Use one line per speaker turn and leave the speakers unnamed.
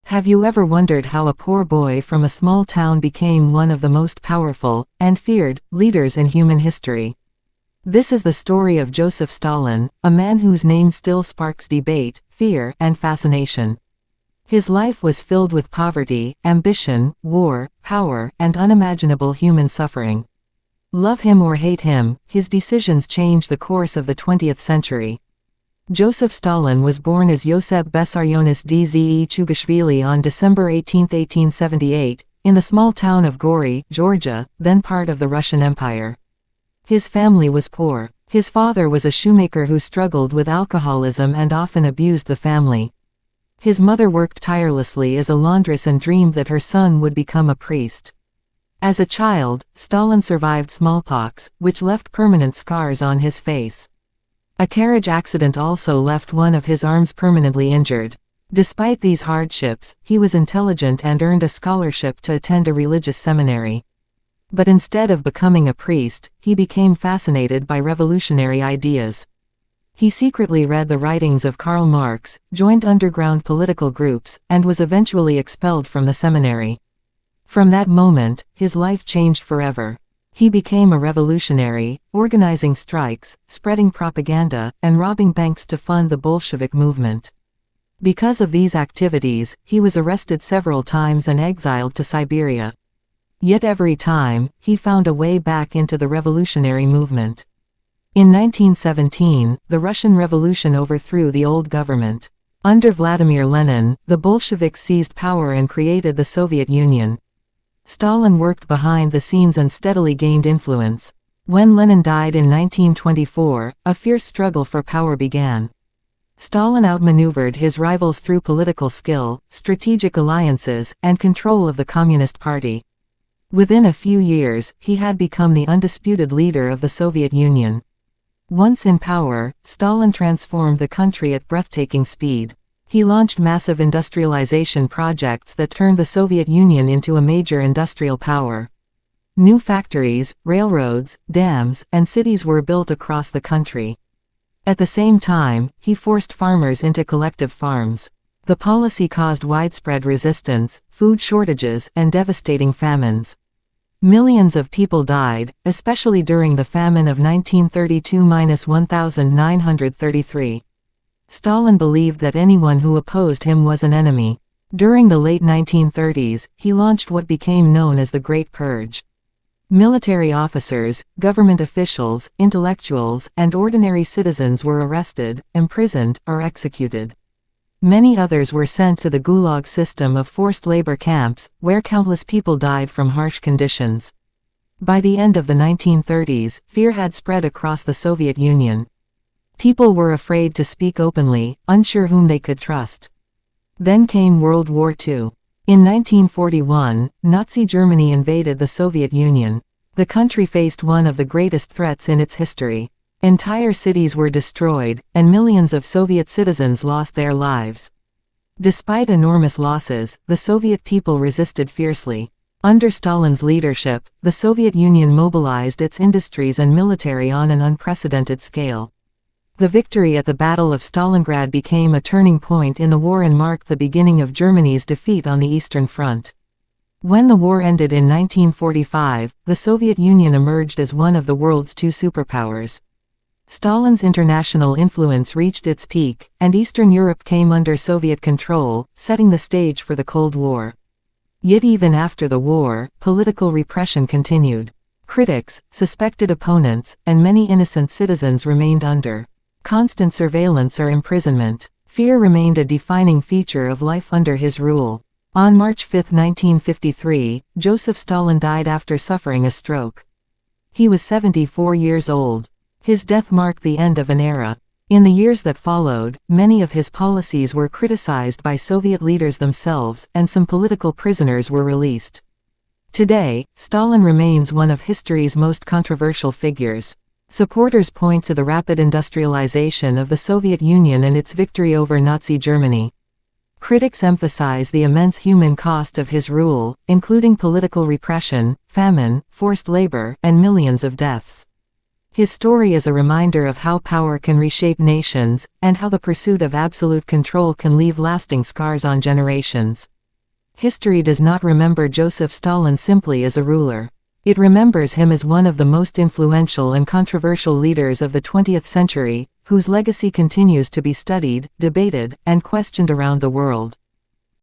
Have you ever wondered how a poor boy from a small town became one of the most powerful, and feared, leaders in human history? This is the story of Joseph Stalin, a man whose name still sparks debate, fear, and fascination. His life was filled with poverty, ambition, war, power, and unimaginable human suffering. Love him or hate him, his decisions changed the course of the 20th century. Joseph Stalin was born as Yosef Bessarionis Dze Chugashvili on December 18, 1878, in the small town of Gori, Georgia, then part of the Russian Empire. His family was poor. His father was a shoemaker who struggled with alcoholism and often abused the family. His mother worked tirelessly as a laundress and dreamed that her son would become a priest. As a child, Stalin survived smallpox, which left permanent scars on his face. A carriage accident also left one of his arms permanently injured. Despite these hardships, he was intelligent and earned a scholarship to attend a religious seminary. But instead of becoming a priest, he became fascinated by revolutionary ideas. He secretly read the writings of Karl Marx, joined underground political groups, and was eventually expelled from the seminary. From that moment, his life changed forever. He became a revolutionary, organizing strikes, spreading propaganda, and robbing banks to fund the Bolshevik movement. Because of these activities, he was arrested several times and exiled to Siberia. Yet every time, he found a way back into the revolutionary movement. In 1917, the Russian Revolution overthrew the old government. Under Vladimir Lenin, the Bolsheviks seized power and created the Soviet Union. Stalin worked behind the scenes and steadily gained influence. When Lenin died in 1924, a fierce struggle for power began. Stalin outmaneuvered his rivals through political skill, strategic alliances, and control of the Communist Party. Within a few years, he had become the undisputed leader of the Soviet Union. Once in power, Stalin transformed the country at breathtaking speed. He launched massive industrialization projects that turned the Soviet Union into a major industrial power. New factories, railroads, dams, and cities were built across the country. At the same time, he forced farmers into collective farms. The policy caused widespread resistance, food shortages, and devastating famines. Millions of people died, especially during the famine of 1932–1933. Stalin believed that anyone who opposed him was an enemy. During the late 1930s, he launched what became known as the Great Purge. Military officers, government officials, intellectuals, and ordinary citizens were arrested, imprisoned, or executed. Many others were sent to the Gulag system of forced labor camps, where countless people died from harsh conditions. By the end of the 1930s, fear had spread across the Soviet Union. People were afraid to speak openly, unsure whom they could trust. Then came World War II. In 1941, Nazi Germany invaded the Soviet Union. The country faced one of the greatest threats in its history. Entire cities were destroyed, and millions of Soviet citizens lost their lives. Despite enormous losses, the Soviet people resisted fiercely. Under Stalin's leadership, the Soviet Union mobilized its industries and military on an unprecedented scale. The victory at the Battle of Stalingrad became a turning point in the war and marked the beginning of Germany's defeat on the Eastern Front. When the war ended in 1945, the Soviet Union emerged as one of the world's two superpowers. Stalin's international influence reached its peak, and Eastern Europe came under Soviet control, setting the stage for the Cold War. Yet even after the war, political repression continued. Critics, suspected opponents, and many innocent citizens remained under constant surveillance or imprisonment. Fear remained a defining feature of life under his rule. On March 5, 1953, Joseph Stalin died after suffering a stroke. He was 74 years old. His death marked the end of an era. In the years that followed, many of his policies were criticized by Soviet leaders themselves, and some political prisoners were released. Today, Stalin remains one of history's most controversial figures. Supporters point to the rapid industrialization of the Soviet Union and its victory over Nazi Germany. Critics emphasize the immense human cost of his rule, including political repression, famine, forced labor, and millions of deaths. His story is a reminder of how power can reshape nations, and how the pursuit of absolute control can leave lasting scars on generations. History does not remember Joseph Stalin simply as a ruler. It remembers him as one of the most influential and controversial leaders of the 20th century, whose legacy continues to be studied, debated, and questioned around the world.